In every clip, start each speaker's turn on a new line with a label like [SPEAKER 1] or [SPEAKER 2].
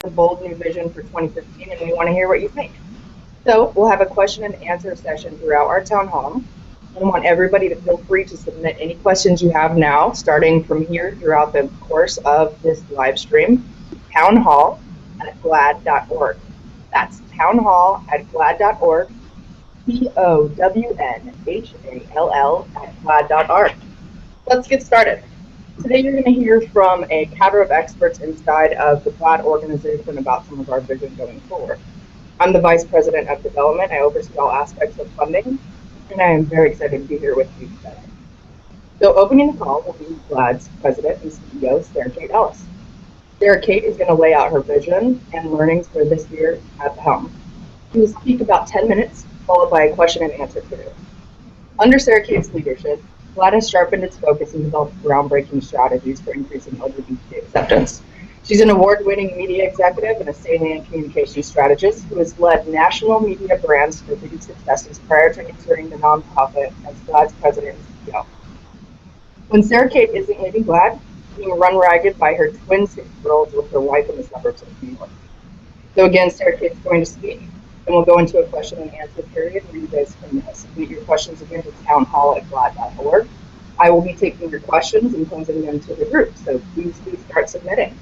[SPEAKER 1] a bold new vision for 2015, and we want to hear what you think. So we'll have a question and answer session throughout our town hall. I want everybody to feel free to submit any questions you have now, starting from here throughout the course of this live stream. townhall@glaad.org. That's townhall@glaad.org. TOWNHALL@glaad.org. Let's get started. Today you're going to hear from a cadre of experts inside of the GLAAD organization about some of our vision going forward. I'm the Vice President of Development. I oversee all aspects of funding, and I am very excited to be here with you today. So opening the call will be GLAAD's President and CEO, Sarah Kate Ellis. Sarah Kate is going to lay out her vision and learnings for this year at the helm. She will speak about 10 minutes, followed by a question and answer period. Under Sarah Kate's leadership, GLAAD has sharpened its focus and developed groundbreaking strategies for increasing LGBT acceptance. She's an award-winning media executive and a salient communication strategist who has led national media brands to repeated successes prior to entering the nonprofit as GLAAD's president and CEO. When Sarah Kate isn't leading GLAAD, being run ragged by her twin 6-year-olds with her wife in the suburbs of New York. So again, Sarah Kate's going to speak, and we'll go into a question and answer period where you guys can submit your questions again to townhall@glaad.org. I will be taking your questions and posing them to the group, so please start submitting.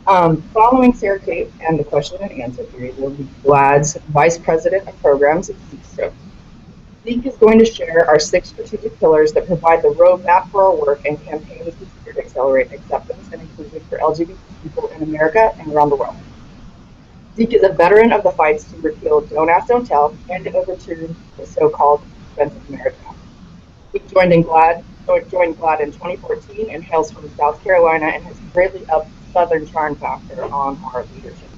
[SPEAKER 1] Following Sarah Kate and the question and answer period will be GLAAD's Vice President of Programs, Zeke Stroke. Zeke is going to share our 6 strategic pillars that provide the roadmap for our work and campaigns to accelerate acceptance and inclusion for LGBT people in America and around the world. Zeke is a veteran of the fights to repeal Don't Ask, Don't Tell and to overturn the so-called Defensive Marriage Act. Zeke joined GLAAD in 2014 and hails from South Carolina and has greatly upped Southern charm factor on our leadership.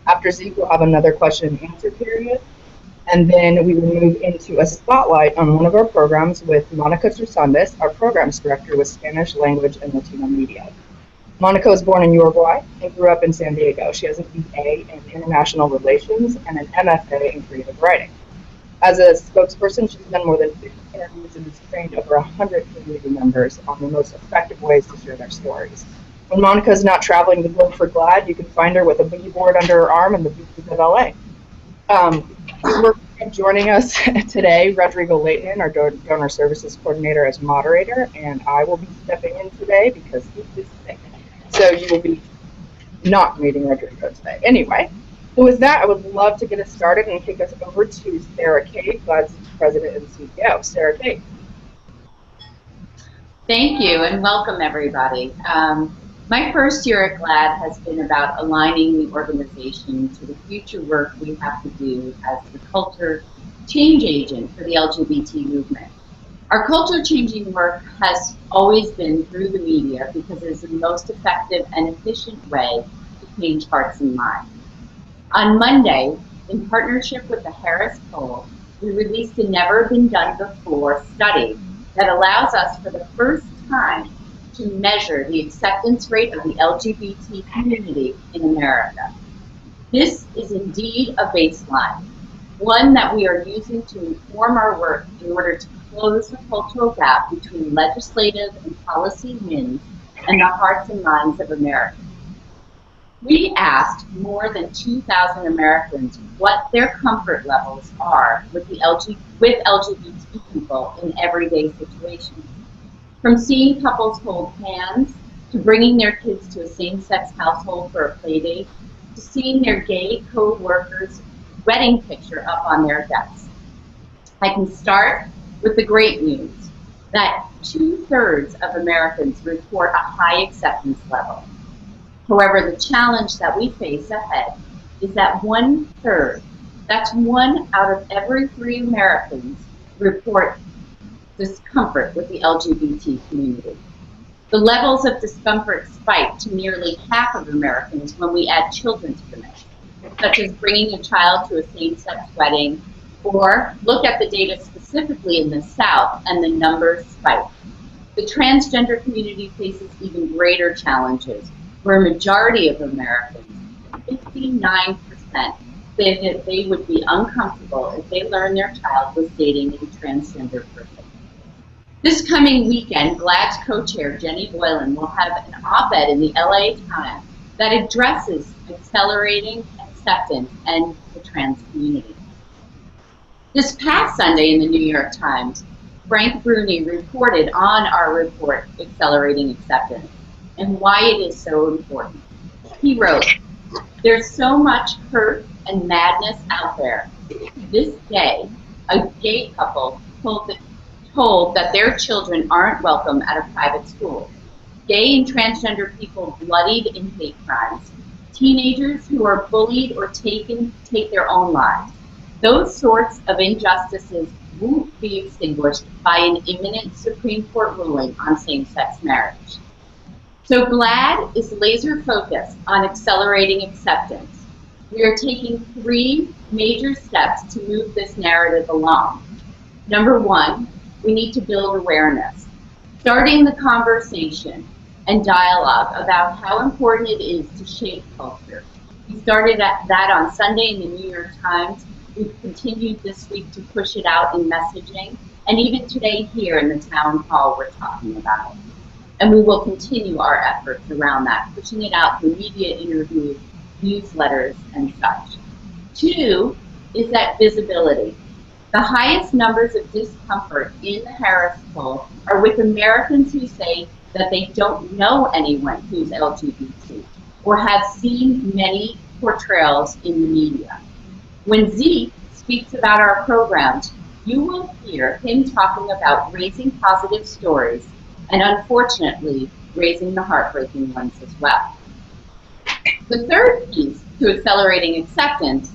[SPEAKER 1] After Zeke, we'll have another question and answer period, and then we will move into a spotlight on one of our programs with Monica Trusandes, our programs director with Spanish language and Latino media. Monica was born in Uruguay and grew up in San Diego. She has an BA in International Relations and an MFA in Creative Writing. As a spokesperson, she's done more than 50 interviews and has trained over 100 community members on the most effective ways to share their stories. When Monica is not traveling the globe for GLAAD, you can find her with a boogie board under her arm in the beaches of LA. We're joining us today, Rodrigo Layton, our Donor Services Coordinator, as moderator, and I will be stepping in today because he is sick. So you will be not meeting Rodrigo today. Anyway, so with that, I would love to get us started and kick us over to Sarah Kate, GLAAD's President and CEO. Sarah Kate.
[SPEAKER 2] Thank you, and welcome everybody. My first year at GLAAD has been about aligning the organization to the future work we have to do as the culture change agent for the LGBT movement. Our culture changing work has always been through the media because it is the most effective and efficient way to change hearts and minds. On Monday, in partnership with the Harris Poll, we released a never-been-done-before study that allows us for the first time to measure the acceptance rate of the LGBT community in America. This is indeed a baseline, one that we are using to inform our work in order to close the cultural gap between legislative and policy wins and the hearts and minds of Americans. We asked more than 2,000 Americans what their comfort levels are with LGBT people in everyday situations. From seeing couples hold hands, to bringing their kids to a same-sex household for a play date, to seeing their gay co-workers' wedding picture up on their desk. I can start with the great news that 2/3 of Americans report a high acceptance level. However, the challenge that we face ahead is that 1/3, that's 1 out of every 3 Americans, report discomfort with the LGBT community. The levels of discomfort spike to nearly half of Americans when we add children to the mix, such as bringing a child to a same-sex wedding, or look at the data specifically in the South and the numbers spike. The transgender community faces even greater challenges, where a majority of Americans, 59%, say that they would be uncomfortable if they learned their child was dating a transgender person. This coming weekend, GLAAD's co-chair, Jenny Boylan, will have an op-ed in the LA Times that addresses accelerating acceptance and the trans community. This past Sunday in the New York Times, Frank Bruni reported on our report, Accelerating Acceptance, and why it is so important. He wrote, "There's so much hurt and madness out there. This day, a gay couple told that their children aren't welcome at a private school. Gay and transgender people bloodied in hate crimes. Teenagers who are bullied or take their own lives. Those sorts of injustices won't be extinguished by an imminent Supreme Court ruling on same-sex marriage." So GLAAD is laser focused on accelerating acceptance. We are taking 3 major steps to move this narrative along. Number 1, we need to build awareness, starting the conversation and dialogue about how important it is to shape culture. We started that on Sunday in the New York Times. We've continued this week to push it out in messaging, and even today here in the town hall we're talking about it. And we will continue our efforts around that, pushing it out through media interviews, newsletters, and such. 2 is that visibility. The highest numbers of discomfort in the Harris poll are with Americans who say that they don't know anyone who's LGBT or have seen many portrayals in the media. When Zeke speaks about our programs, you will hear him talking about raising positive stories and, unfortunately, raising the heartbreaking ones as well. The third piece to accelerating acceptance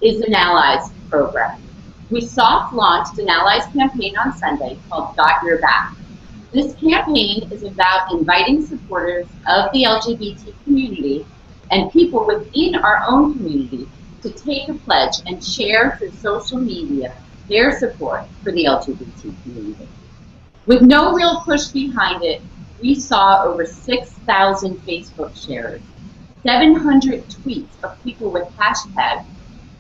[SPEAKER 2] is an Allies program. We soft launched an Allies campaign on Sunday called Got Your Back. This campaign is about inviting supporters of the LGBT community and people within our own community to take a pledge and share through social media their support for the LGBT community. With no real push behind it, we saw over 6,000 Facebook shares, 700 tweets of people with hashtag,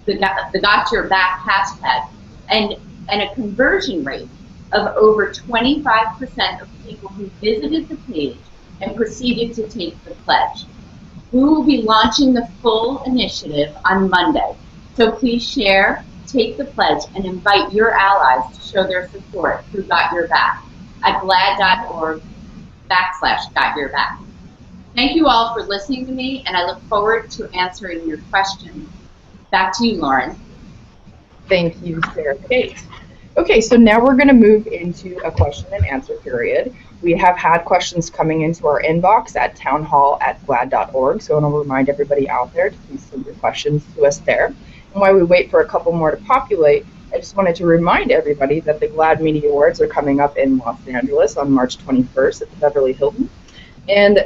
[SPEAKER 2] the Got Your Back hashtag, and a conversion rate of over 25% of people who visited the page and proceeded to take the pledge. We will be launching the full initiative on Monday, so please share, take the pledge, and invite your allies to show their support through Got Your Back at GLAAD.org/GotYourBack. Thank you all for listening to me, and I look forward to answering your questions. Back to you, Lauren.
[SPEAKER 1] Thank you, Sarah Kate. Okay, so now we're going to move into a question and answer period. We have had questions coming into our inbox at townhall@glaad.org, so I want to remind everybody out there to please send your questions to us there. And while we wait for a couple more to populate, I just wanted to remind everybody that the GLAAD Media Awards are coming up in Los Angeles on March 21st at the Beverly Hilton, and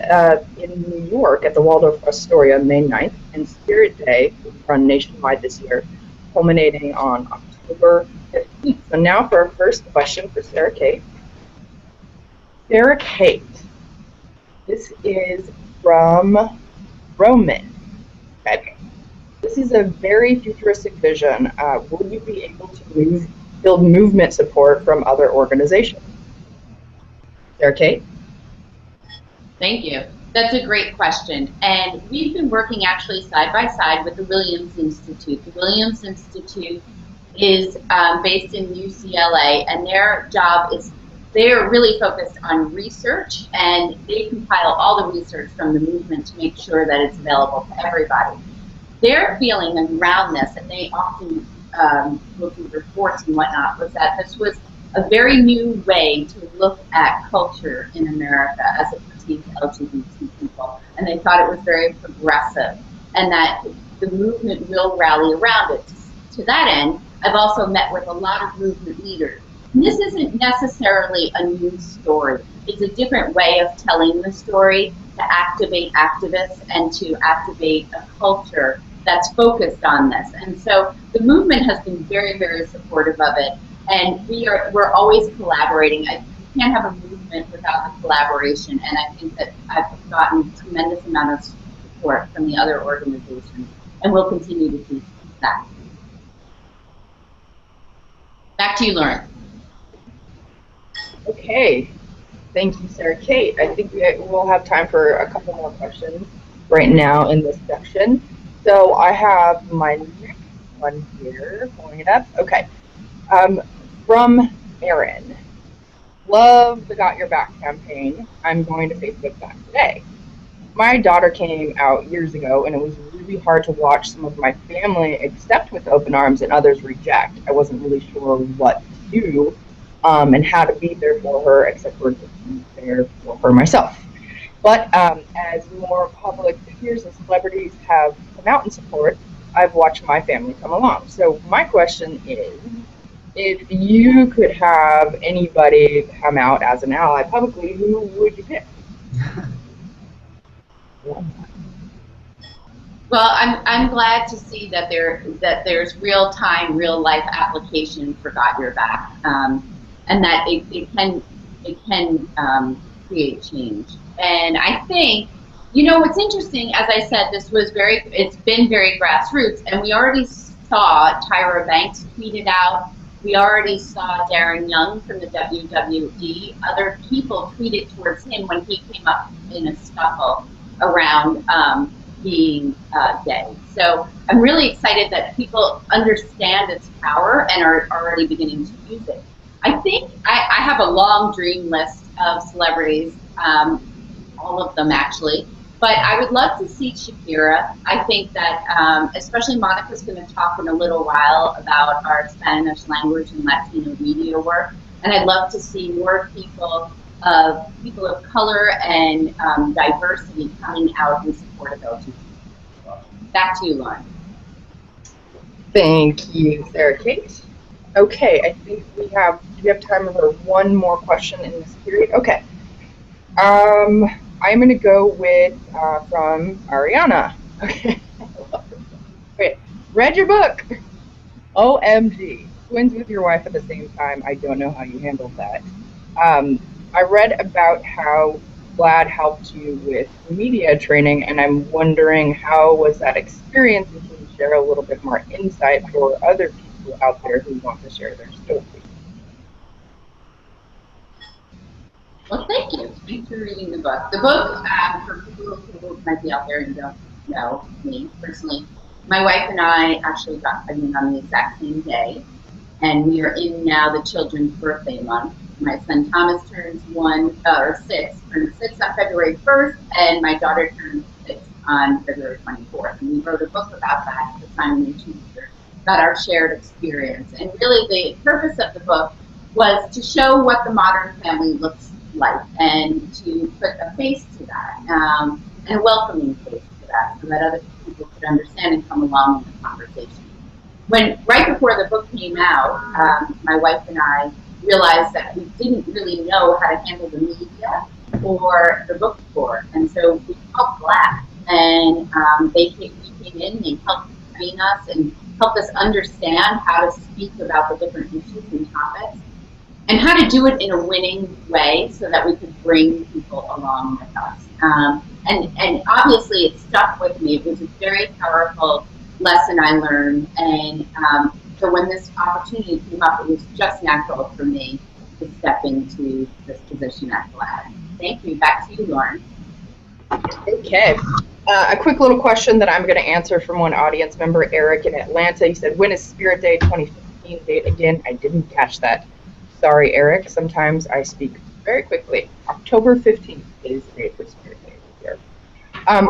[SPEAKER 1] in New York at the Waldorf Astoria on May 9th, and Spirit Day will run nationwide this year, culminating on October 15th. So now for our first question for Sarah Kate. Sarah Kate, this is from Roman. Okay. This is a very futuristic vision. Will you be able to build movement support from other organizations? Sarah Kate?
[SPEAKER 2] Thank you. That's a great question. And we've been working actually side by side with the Williams Institute. The Williams Institute is based in UCLA, and their job is, they're really focused on research, and they compile all the research from the movement to make sure that it's available to everybody. Their feeling around this, and they often look at reports and whatnot, was that this was a very new way to look at culture in America as it pertains to LGBT people. And they thought it was very progressive, and that the movement will rally around it. To that end, I've also met with a lot of movement leaders. And this isn't necessarily a new story. It's a different way of telling the story to activate activists and to activate a culture that's focused on this. And so the movement has been very, very supportive of it. And we're always collaborating. You can't have a movement without the collaboration. And I think that I've gotten a tremendous amount of support from the other organizations, and we'll continue to do that. Back to you, Lauren.
[SPEAKER 1] Okay, thank you, Sarah Kate. I think we will have time for a couple more questions. right now in this section. So I have my next one here, pulling it up. Okay. From Erin. Love the Got Your Back campaign. I'm going to Facebook that today. My daughter came out years ago, and it was really hard to watch some of my family accept with open arms and others reject. I wasn't really sure what to do and how to be there for her, except for to be there for her myself. But as more public figures and celebrities have come out in support, I've watched my family come along. So my question is, if you could have anybody come out as an ally publicly, who would you pick?
[SPEAKER 2] Well, I'm glad to see that there's real time, real life application for Got Your Back, and that it can create change. And I think, you know, what's interesting, as I said, it's been very grassroots, and we already saw Tyra Banks tweeted out. We already saw Darren Young from the WWE. Other people tweeted towards him when he came up in a scuffle around being gay. So I'm really excited that people understand its power and are already beginning to use it. I think I have a long dream list of celebrities, all of them actually, but I would love to see Shakira. I think that, especially Monica's going to talk in a little while about our Spanish language and Latino media work, and I'd love to see more people of color and diversity coming out in support of LGBT. Back to you, Lauren.
[SPEAKER 1] Thank you, Sarah Kate. Okay, I think do we have time for one more question in this period? Okay. I'm going to go with from Ariana. Okay. Okay. Read your book. OMG. Twins with your wife at the same time. I don't know how you handled that. I read about how GLAAD helped you with media training, and I'm wondering, how was that experience, and can you share a little bit more insight for other people out there who want to share their story?
[SPEAKER 2] Well, thank you. Thanks for reading the book. The book, for people who might be out there and don't know me personally, my wife and I actually got pregnant on the exact same day, and we are in now the children's birthday month. My son Thomas turns 6 on February 1st, and my daughter turns 6 on February 24th. And we wrote a book about that at Simon & Schuster, about our shared experience. And really the purpose of the book was to show what the modern family looks like, and to put a face to that, and a welcoming face to that, so that other people could understand and come along in the conversation. Right before the book came out, my wife and I realized that we didn't really know how to handle the media or the book tour, and so we called GLAAD, and we came in and helped train us and helped us understand how to speak about the different issues and topics, and how to do it in a winning way so that we could bring people along with us. And obviously it stuck with me. It was a very powerful lesson I learned, and so when this opportunity came up, it was just natural for me to step into this position at GLAAD. Thank you. Back to you, Lauren.
[SPEAKER 1] Okay. A quick little question that I'm going to answer from one audience member, Eric in Atlanta. He said, when is Spirit Day 2015 date again? I didn't catch that. Sorry, Eric. Sometimes I speak very quickly. October 15th is the date for Spirit Day this year.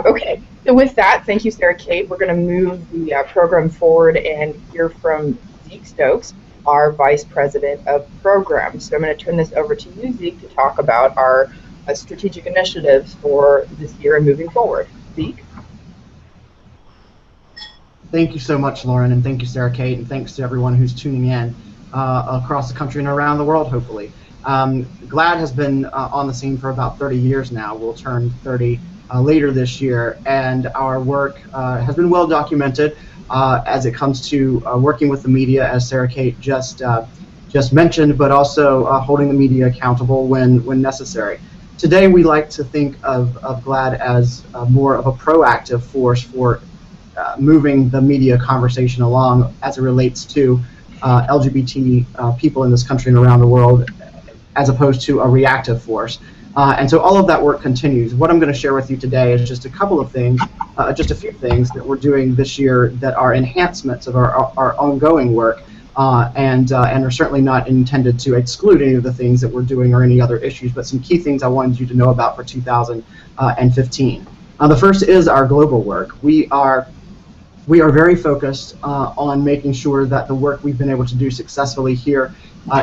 [SPEAKER 1] Okay. So with that, thank you, Sarah Kate. We're going to move the program forward and hear from Zeke Stokes, our Vice President of Programs. So I'm going to turn this over to you, Zeke, to talk about our strategic initiatives for this year and moving forward. Zeke?
[SPEAKER 3] Thank you so much, Lauren, and thank you, Sarah Kate, and thanks to everyone who's tuning in across the country and around the world, hopefully. GLAAD has been on the scene for about 30 years now. We'll turn 30 later this year, and our work has been well documented as it comes to working with the media, as Sarah Kate just mentioned, but also holding the media accountable when necessary. Today, we like to think of GLAAD as more of a proactive force for moving the media conversation along as it relates to LGBT people in this country and around the world, as opposed to a reactive force. And so all of that work continues. What I'm going to share with you today is just a couple of things, just a few things that we're doing this year that are enhancements of our ongoing work, and are certainly not intended to exclude any of the things that we're doing or any other issues, but some key things I wanted you to know about for 2015. The first is our global work. We are very focused on making sure that the work we've been able to do successfully here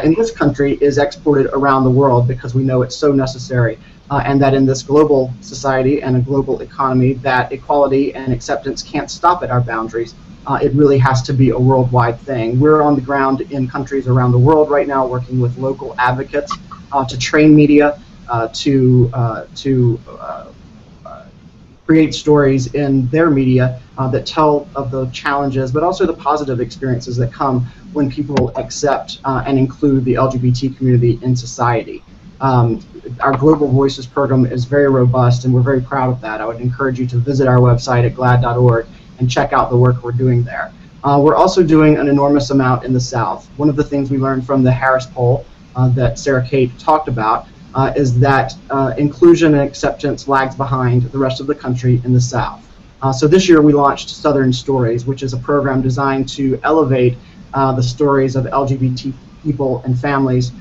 [SPEAKER 3] in this country is exported around the world, because we know it's so necessary, and that in this global society and a global economy, that equality and acceptance can't stop at our boundaries. It really has to be a worldwide thing. We're on the ground in countries around the world right now, working with local advocates to train media, to create stories in their media that tell of the challenges, but also the positive experiences that come when people accept and include the LGBT community in society. Our Global Voices program is very robust, and we're very proud of that. I would encourage you to visit our website at GLAAD.org and check out the work we're doing there. We're also doing an enormous amount in the South. One of the things we learned from the Harris poll that Sarah Kate talked about is that inclusion and acceptance lags behind the rest of the country in the South. So this year we launched Southern Stories, which is a program designed to elevate the stories of LGBT people and families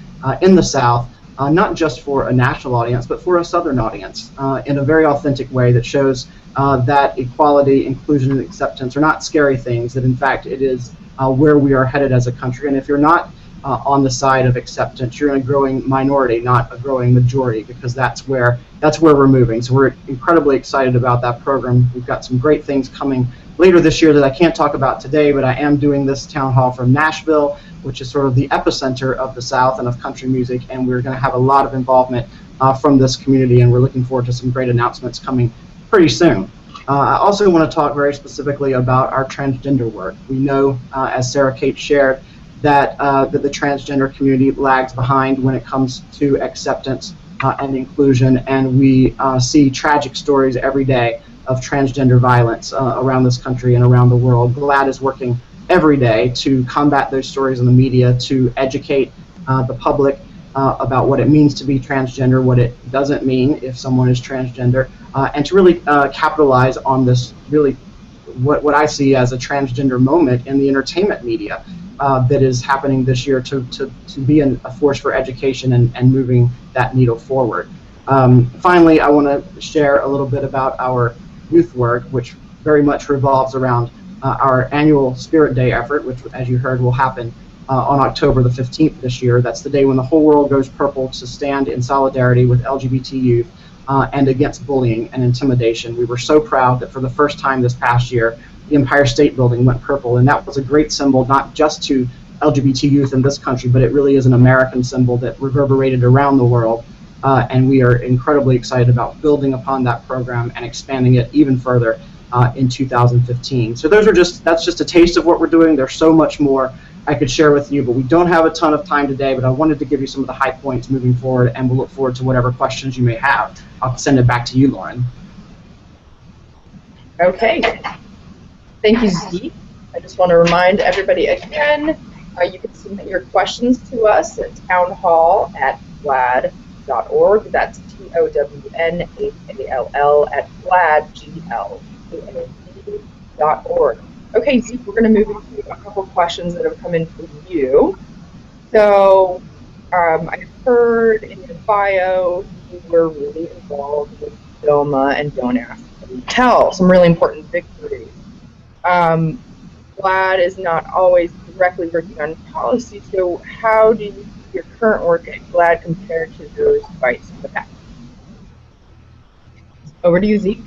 [SPEAKER 3] in the South, not just for a national audience, but for a Southern audience, in a very authentic way that shows that equality, inclusion, and acceptance are not scary things, that in fact it is where we are headed as a country. And if you're not on the side of acceptance, you're in a growing minority, not a growing majority, because that's where we're moving. So we're incredibly excited about that program. We've got some great things coming later this year that I can't talk about today, but I am doing this town hall from Nashville, which is sort of the epicenter of the South and of country music, and we're going to have a lot of involvement from this community, and we're looking forward to some great announcements coming pretty soon. I also want to talk very specifically about our transgender work. We know, as Sarah Kate shared, that the transgender community lags behind when it comes to acceptance and inclusion, and we see tragic stories every day of transgender violence around this country and around the world. GLAAD is working every day to combat those stories in the media, to educate the public about what it means to be transgender, what it doesn't mean if someone is transgender, and to really capitalize on this really what I see as a transgender moment in the entertainment media that is happening this year, to be a force for education and moving that needle forward. Finally, I want to share a little bit about our youth work, which very much revolves around our annual Spirit Day effort, which, as you heard, will happen on October the 15th this year. That's the day when the whole world goes purple to stand in solidarity with LGBT youth and against bullying and intimidation. We were so proud that for the first time this past year, the Empire State Building went purple, and that was a great symbol, not just to LGBT youth in this country, but it really is an American symbol that reverberated around the world, and we are incredibly excited about building upon that program and expanding it even further in 2015. So that's just a taste of what we're doing. There's so much more I could share with you, but we don't have a ton of time today, but I wanted to give you some of the high points moving forward, and we'll look forward to whatever questions you may have. I'll send it back to you, Lauren.
[SPEAKER 1] Okay. Thank you, Steve. I just want to remind everybody again, you can submit your questions to us at townhall@GLAAD.org. That's TOWNHALL at GLAAD.org. Okay, Zeke, we're going to move into a couple of questions that have come in for you. So I heard in your bio you were really involved with DOMA and Don't Ask, Don't Tell, some really important victories. GLAAD is not always directly working on policy, so how do you see your current work at GLAAD compared to those fights in the past? Over to you, Zeke.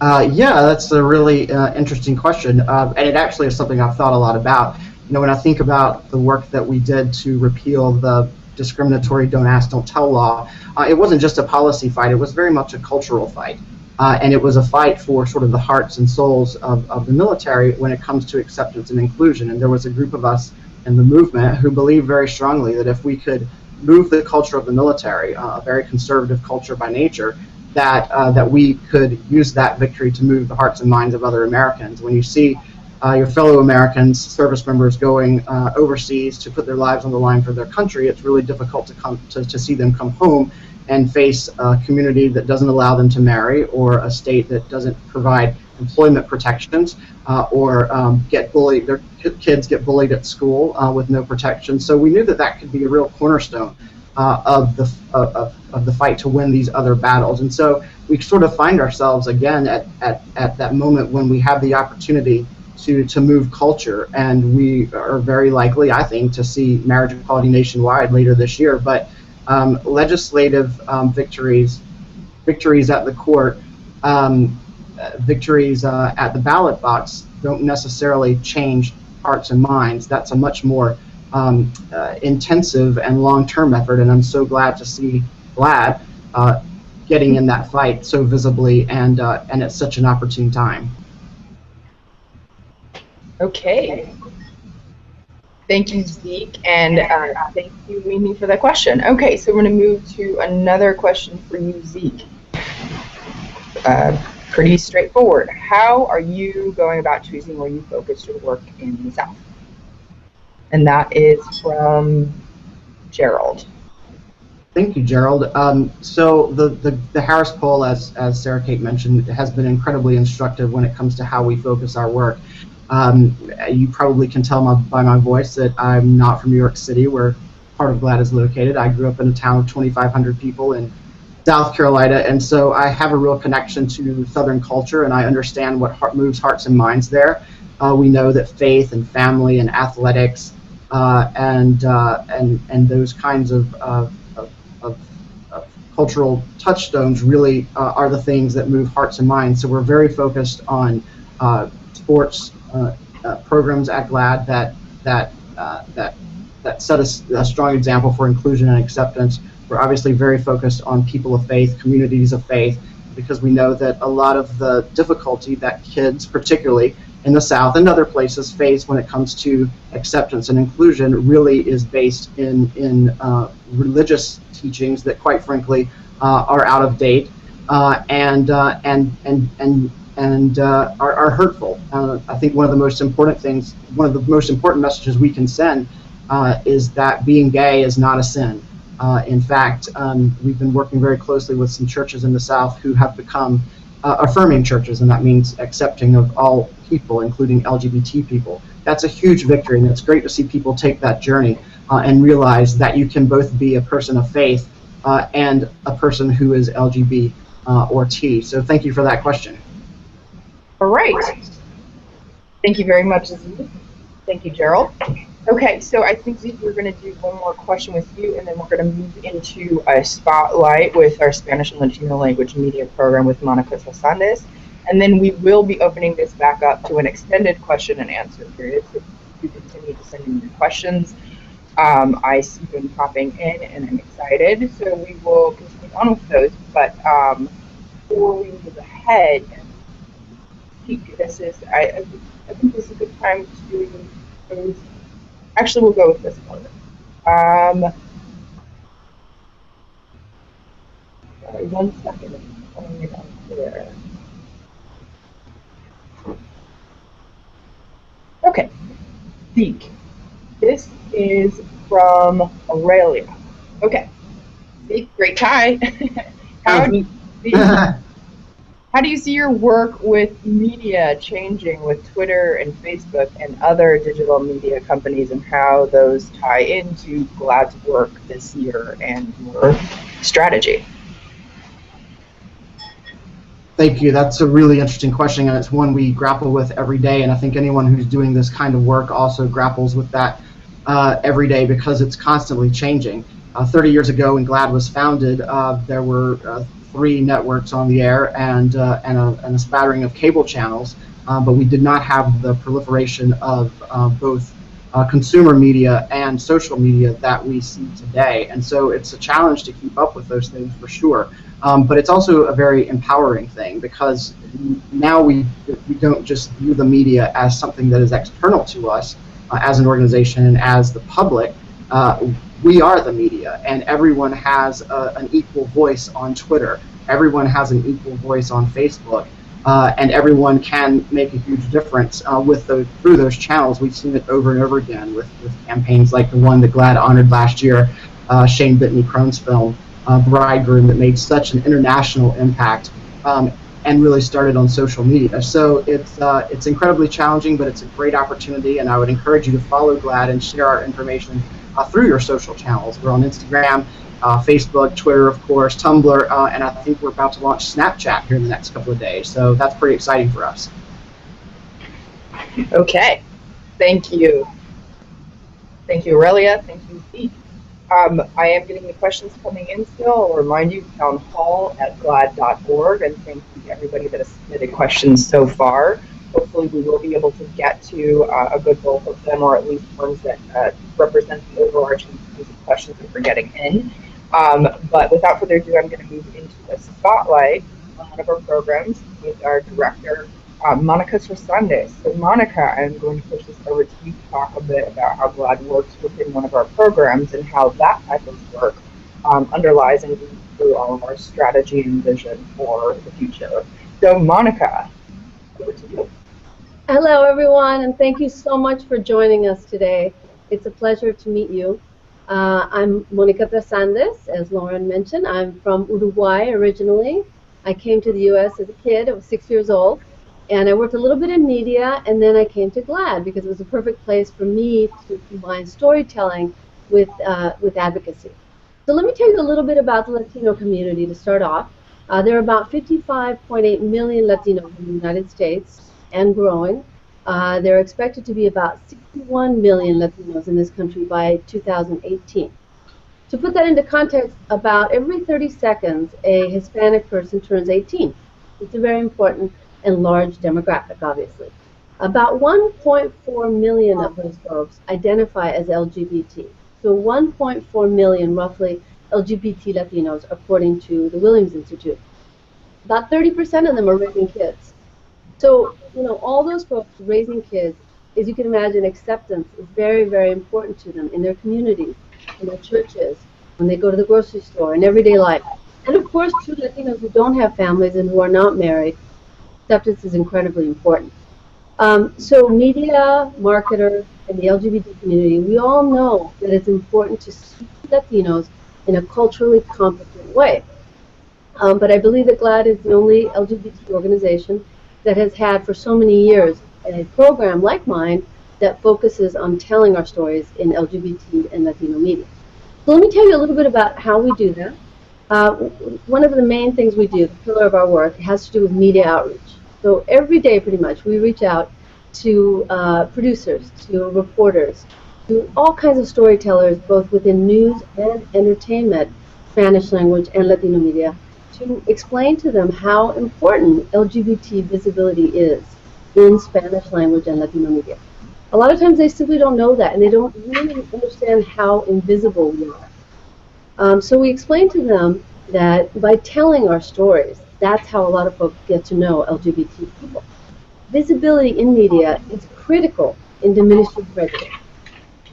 [SPEAKER 3] Yeah, that's a really interesting question, and it actually is something I've thought a lot about. You know, when I think about the work that we did to repeal the discriminatory Don't Ask, Don't Tell law, it wasn't just a policy fight, it was very much a cultural fight. And it was a fight for sort of the hearts and souls of the military when it comes to acceptance and inclusion. And there was a group of us in the movement who believed very strongly that if we could move the culture of the military, a very conservative culture by nature, that we could use that victory to move the hearts and minds of other Americans. When you see your fellow Americans, service members, going overseas to put their lives on the line for their country, it's really difficult to see them come home and face a community that doesn't allow them to marry, or a state that doesn't provide employment protections, or get bullied. Their kids get bullied at school with no protection. So we knew that that could be a real cornerstone of the fight to win these other battles. And so we sort of find ourselves again at that moment when we have the opportunity to move culture, and we are very likely, I think, to see marriage equality nationwide later this year. But legislative victories at the court, victories at the ballot box don't necessarily change hearts and minds. That's a much more intensive and long-term effort, and I'm so glad to see GLAAD getting in that fight so visibly and at such an opportune time.
[SPEAKER 1] Okay. Thank you, Zeke, and thank you, Mimi, for that question. Okay, so we're going to move to another question for you, Zeke. Pretty straightforward. How are you going about choosing where you focus your work in the South? And that is from Gerald.
[SPEAKER 3] Thank you, Gerald. So the Harris poll, as Sarah Kate mentioned, has been incredibly instructive when it comes to how we focus our work. You probably can tell by my voice that I'm not from New York City, where part of GLAAD is located. I grew up in a town of 2,500 people in South Carolina, and so I have a real connection to Southern culture, and I understand what moves hearts and minds there. We know that faith and family and athletics and those kinds of cultural touchstones really are the things that move hearts and minds. So we're very focused on sports programs at GLAAD that set a strong example for inclusion and acceptance. We're obviously very focused on people of faith, communities of faith, because we know that a lot of the difficulty that kids, particularly in the South and other places, face when it comes to acceptance and inclusion really is based in religious teachings that, quite frankly, are out of date and are hurtful. I think one of the most important things, one of the most important messages we can send is that being gay is not a sin. In fact, we've been working very closely with some churches in the South who have become affirming churches, and that means accepting of all people, including LGBT people. That's a huge victory, and it's great to see people take that journey and realize that you can both be a person of faith and a person who is LGBT or T. So thank you for that question.
[SPEAKER 1] All right. Thank you very much, Zeke. Thank you, Gerald. Okay, so I think, Zeke, we're going to do one more question with you, and then we're going to move into a spotlight with our Spanish and Latino language media program with Monica Sasandes. And then we will be opening this back up to an extended question and answer period. So you continue to send in your questions. I see them popping in, and I'm excited. So we will continue on with those. But before we move ahead, this is I think this is a good time to. Actually, we'll go with this one. Sorry, 1 second. Pulling it up here. Okay, Zeke. This is from Aurelia. Okay, Zeke, great tie. How do you see your work with media changing with Twitter and Facebook and other digital media companies, and how those tie into GLAAD's work this year and your strategy?
[SPEAKER 3] Thank you. That's a really interesting question, and it's one we grapple with every day, and I think anyone who's doing this kind of work also grapples with that every day, because it's constantly changing. 30 years ago, when GLAAD was founded, there were 3 networks on the air and a spattering of cable channels, but we did not have the proliferation of both consumer media and social media that we see today. And so it's a challenge to keep up with those things for sure. But it's also a very empowering thing, because now we don't just view the media as something that is external to us as an organization and as the public. We are the media, and everyone has an equal voice on Twitter. Everyone has an equal voice on Facebook, and everyone can make a huge difference through those channels. We've seen it over and over again with campaigns like the one that GLAAD honored last year, Shane Bitney Crone's film, bridegroom that made such an international impact and really started on social media. So it's incredibly challenging, but it's a great opportunity, and I would encourage you to follow GLAAD and share our information through your social channels. We're on Instagram, Facebook, Twitter, of course, Tumblr, and I think we're about to launch Snapchat here in the next couple of days. So that's pretty exciting for us.
[SPEAKER 1] Okay, thank you. Thank you, Aurelia. Thank you, Pete. I am getting the questions coming in still. I'll remind you, townhall@glaad.org, and thank you to everybody that has submitted questions so far. Hopefully we will be able to get to a good bulk of them, or at least ones that represent the overarching questions that we're getting in. But without further ado, I'm going to move into the spotlight on one of our programs with our director, Monica Cersandes. So Monica, I'm going to push this over to you to talk a bit about how GLAAD works within one of our programs and how that type of work underlies and leads through all of our strategy and vision for the future. So Monica, over to you.
[SPEAKER 4] Hello everyone, and thank you so much for joining us today. It's a pleasure to meet you. I'm Monica Cersandes, as Lauren mentioned. I'm from Uruguay originally. I came to the US as a kid. I was 6 years old. And I worked a little bit in media, and then I came to GLAAD because it was a perfect place for me to combine storytelling with advocacy. So let me tell you a little bit about the Latino community to start off. There are about 55.8 million Latinos in the United States and growing. There are expected to be about 61 million Latinos in this country by 2018. To put that into context, about every 30 seconds, a Hispanic person turns 18. It's a very important and large demographic, obviously. About 1.4 million of those folks identify as LGBT. So 1.4 million, roughly, LGBT Latinos, according to the Williams Institute. About 30% of them are raising kids. So, you know, all those folks raising kids, as you can imagine, acceptance is very, very important to them in their communities, in their churches, when they go to the grocery store, in everyday life. And of course, to Latinos who don't have families and who are not married, acceptance is incredibly important. So media, marketers, and the LGBT community, we all know that it's important to speak to Latinos in a culturally competent way. But I believe that GLAAD is the only LGBT organization that has had for so many years a program like mine that focuses on telling our stories in LGBT and Latino media. So let me tell you a little bit about how we do that. One of the main things we do, the pillar of our work, has to do with media outreach. So every day, pretty much, we reach out to producers, to reporters, to all kinds of storytellers, both within news and entertainment, Spanish language and Latino media, to explain to them how important LGBT visibility is in Spanish language and Latino media. A lot of times they simply don't know that, and they don't really understand how invisible we are. So we explain to them that by telling our stories, that's how a lot of folks get to know LGBT people. Visibility in media is critical in diminishing prejudice.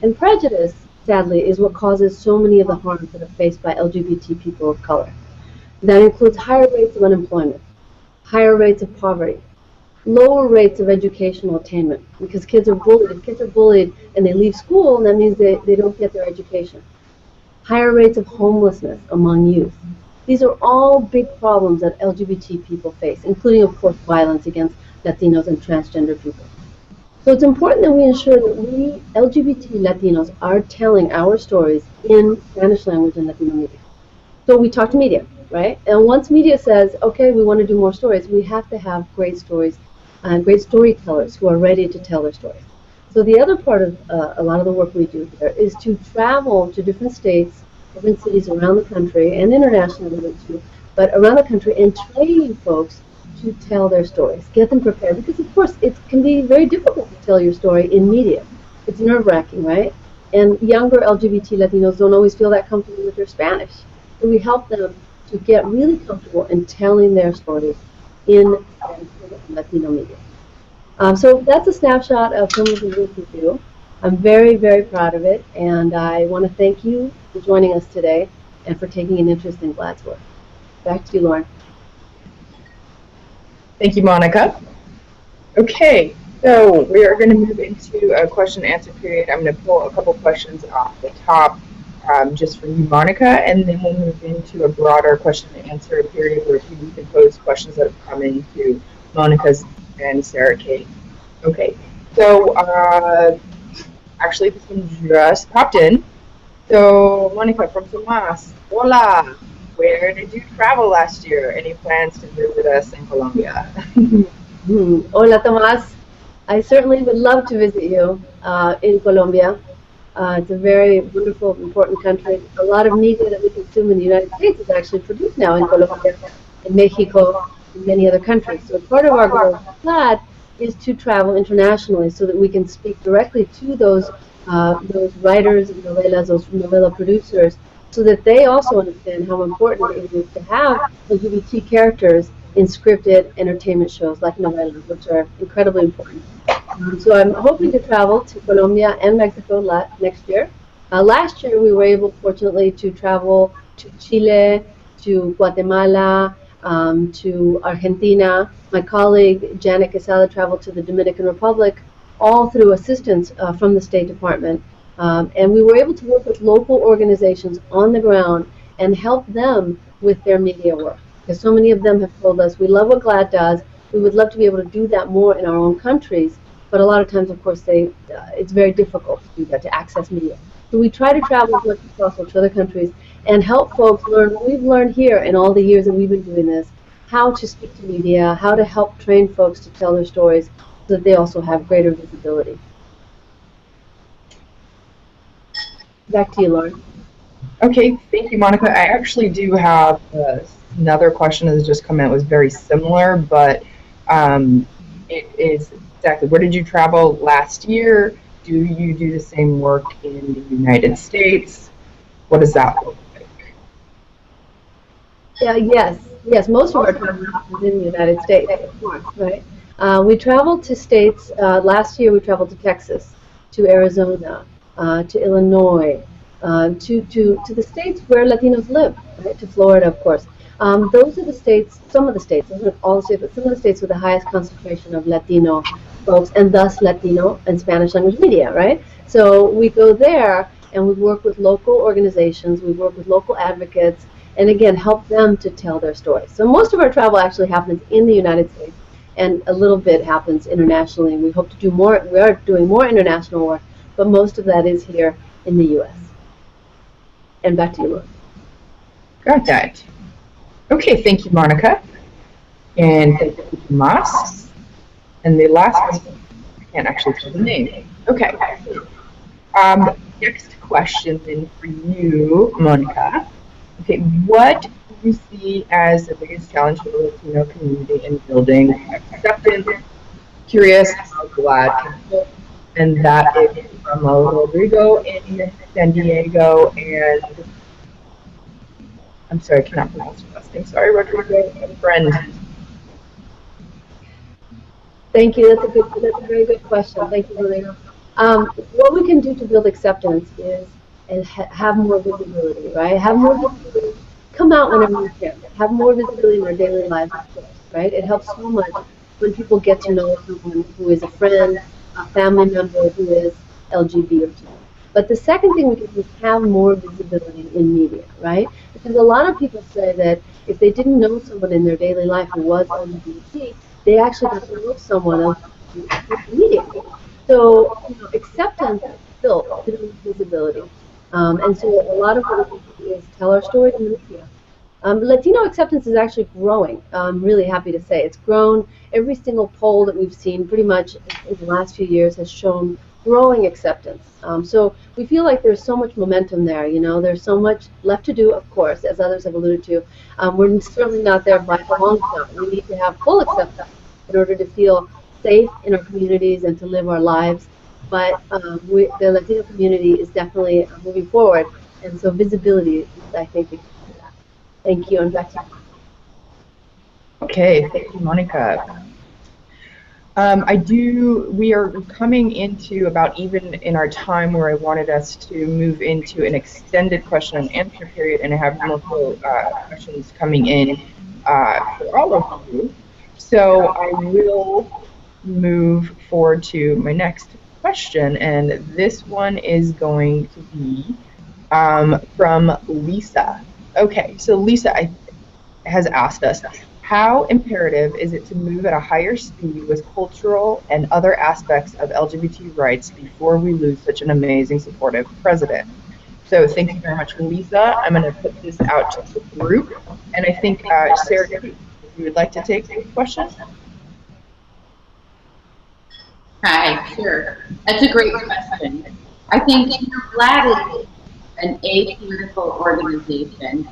[SPEAKER 4] And prejudice, sadly, is what causes so many of the harms that are faced by LGBT people of color. That includes higher rates of unemployment, higher rates of poverty, lower rates of educational attainment, because kids are bullied. If kids are bullied and they leave school, that means they don't get their education. Higher rates of homelessness among youth. These are all big problems that LGBT people face, including, of course, violence against Latinos and transgender people. So it's important that we ensure that we, LGBT Latinos, are telling our stories in Spanish language and Latino media. So we talk to media, right? And once media says, okay, we want to do more stories, we have to have great stories and great storytellers who are ready to tell their stories. So the other part of a lot of the work we do here is to travel to different states, different cities around the country, and internationally too, but around the country, and train folks to tell their stories, get them prepared, because of course it can be very difficult to tell your story in media. It's nerve-wracking, right? And younger LGBT Latinos don't always feel that comfortable with their Spanish. So we help them to get really comfortable in telling their stories in Latino media. So that's a snapshot of some of the work we do. I'm very, very proud of it, and I want to thank you for joining us today and for taking an interest in GLAAD's work. Back to you, Lauren.
[SPEAKER 1] Thank you, Monica. Okay, so we are going to move into a question and answer period. I'm going to pull a couple questions off the top just for you, Monica, and then we'll move into a broader question and answer period where people can pose questions that have come into Monica's and Sarah Kate. Okay, so actually this one just popped in. So Monica from Tomas, hola, where did you travel last year? Any plans to visit us in Colombia?
[SPEAKER 4] Hola, Tomás. I certainly would love to visit you in Colombia. It's a very wonderful, important country. A lot of media that we consume in the United States is actually produced now in Colombia, in Mexico, and many other countries. So part of our goal with GLAAD is to travel internationally so that we can speak directly to those writers and novellas, those novella producers, so that they also understand how important it is to have LGBT characters in scripted entertainment shows like novellas, which are incredibly important. So I'm hoping to travel to Colombia and Mexico next year. Last year we were able, fortunately, to travel to Chile, to Guatemala, to Argentina. My colleague Janet Quesada traveled to the Dominican Republic, all through assistance from the State Department. And we were able to work with local organizations on the ground and help them with their media work. Because so many of them have told us, we love what GLAAD does, we would love to be able to do that more in our own countries, but a lot of times, of course, it's very difficult to do that, to access media. So we try to travel as much as possible to other countries and help folks learn what we've learned here in all the years that we've been doing this, how to speak to media, how to help train folks to tell their stories so that they also have greater visibility. Back to you, Lauren.
[SPEAKER 1] Okay, thank you, Monica. I actually do have another question that has just come in. It was very similar, but it is exactly, where did you travel last year? Do you do the same work in the United States? What does that look like?
[SPEAKER 4] Yes. Most of our travel is in the United States, of course, right? We traveled to states, last year we traveled to Texas, to Arizona, to Illinois, to the states where Latinos live, right? To Florida, of course. Those are the states, some of the states, those are all the states, but some of the states with the highest concentration of Latino folks, and thus Latino and Spanish language media, right? So we go there and we work with local organizations, we work with local advocates, and again, help them to tell their stories. So most of our travel actually happens in the United States, and a little bit happens internationally. We hope to do more, we are doing more international work, but most of that is here in the U.S. And back to you, Laura.
[SPEAKER 1] Got that. Okay, thank you, Monica. And thank you, Tomas. And the last one, I can't actually tell the name. Okay. Next question then for you, Monica. Okay, what do you see as the biggest challenge for the Latino community in building acceptance? Curious how GLAAD can help. And that is from Rodrigo in San Diego, and I'm sorry, I cannot pronounce your last name. Sorry, Rodrigo, a friend.
[SPEAKER 4] Thank you. That's a very good question. Thank you, Rodrigo. What we can do to build acceptance is have more visibility, right? Have more visibility. Come out whenever you can. Have more visibility in our daily lives, of course, right? It helps so much when people get to know someone who is a friend, a family member who is LGBT. But the second thing we can do is have more visibility in media, right? Because a lot of people say that if they didn't know someone in their daily life who was LGBT, they actually got to know someone else through media. So, acceptance is built through visibility. And so a lot of what we do is tell our stories in the media. Latino acceptance is actually growing. I'm really happy to say it's grown. Every single poll that we've seen pretty much in the last few years has shown growing acceptance. So we feel like there's so much momentum there. There's so much left to do, of course, as others have alluded to. We're certainly not there by a long shot. We need to have full acceptance in order to feel safe in our communities and to live our lives. But the Latino community is definitely moving forward, and so visibility is, I think, the key to that. Thank you, and back to you.
[SPEAKER 1] Okay, thank you, Monica. We are coming into about even in our time where I wanted us to move into an extended question and answer period, and I have multiple questions coming in for all of you. So I will move forward to my next question, and this one is going to be, from Lisa. Okay, so Lisa has asked us, how imperative is it to move at a higher speed with cultural and other aspects of LGBT rights before we lose such an amazing, supportive president? So thank you very much, Lisa. I'm going to put this out to the group. And I think, Sarah, if you would like to take the question.
[SPEAKER 2] Hi, sure. That's a great question. I think GLAAD is an apolitical organization,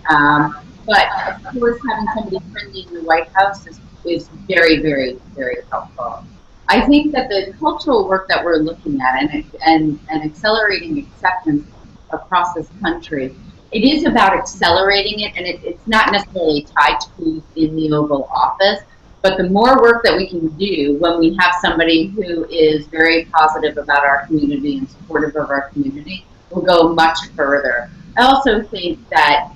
[SPEAKER 2] but of course having somebody friendly in the White House is very, very, very helpful. I think that the cultural work that we're looking at and accelerating acceptance across this country, it is about accelerating it, and it's not necessarily tied to who's in the Oval Office, but the more work that we can do when we have somebody who is very positive about our community and supportive of our community will go much further. I also think that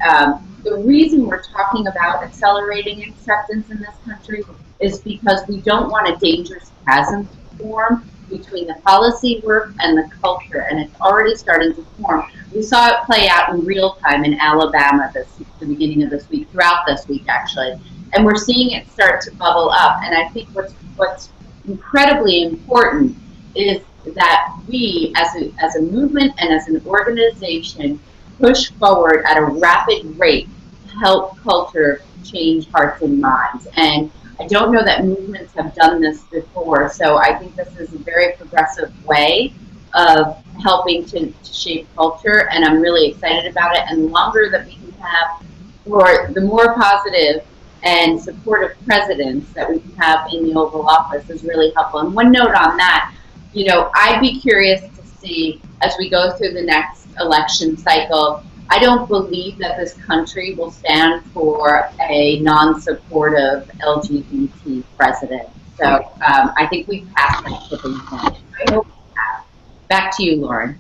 [SPEAKER 2] the reason we're talking about accelerating acceptance in this country is because we don't want a dangerous chasm to form between the policy work and the culture, and it's already starting to form. We saw it play out in real time in Alabama the beginning of this week, throughout this week actually, and we're seeing it start to bubble up. And I think what's incredibly important is that we, as a movement and as an organization, push forward at a rapid rate to help culture change hearts and minds. And I don't know that movements have done this before, so I think this is a very progressive way of helping to shape culture, and I'm really excited about it. And the longer that we can have, or the more positive and supportive presidents that we can have in the Oval Office is really helpful. And one note on that, you know, I'd be curious to see as we go through the next election cycle, I don't believe that this country will stand for a non-supportive LGBT president. So I think we've passed that tipping point. I hope we have. Back to you, Lauren.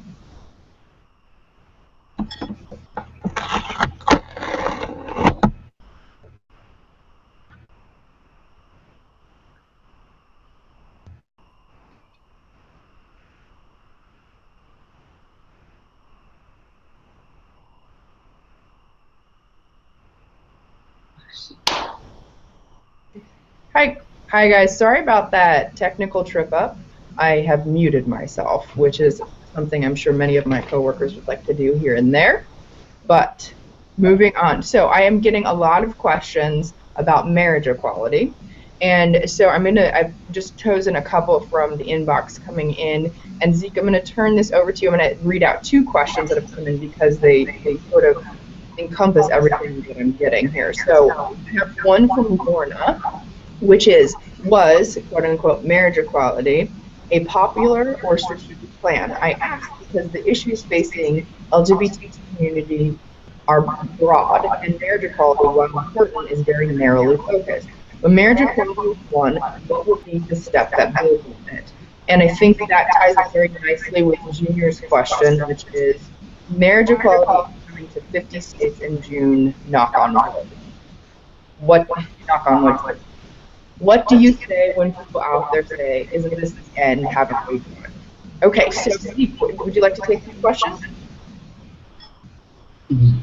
[SPEAKER 1] Hi guys, sorry about that technical trip up. I have muted myself, which is something I'm sure many of my coworkers would like to do here and there. But moving on, so I am getting a lot of questions about marriage equality, and so I've just chosen a couple from the inbox coming in, and Zeke, I'm going to turn this over to you. I'm going to read out two questions that have come in because they sort of encompass everything that I'm getting here. So I have one from Lorna, which is, was, quote unquote, marriage equality a popular or strategic plan? I ask because the issues facing LGBT community are broad, and marriage equality, while important, is very narrowly focused. When marriage equality is won, what will be the step that builds on it? And I think that ties in very nicely with Junior's question, which is, marriage equality is coming to 50 states in June, knock on wood. Knock on wood. What do you say when people out there say, isn't this the end, haven't we done? Okay, so Steve, would you like to take these questions?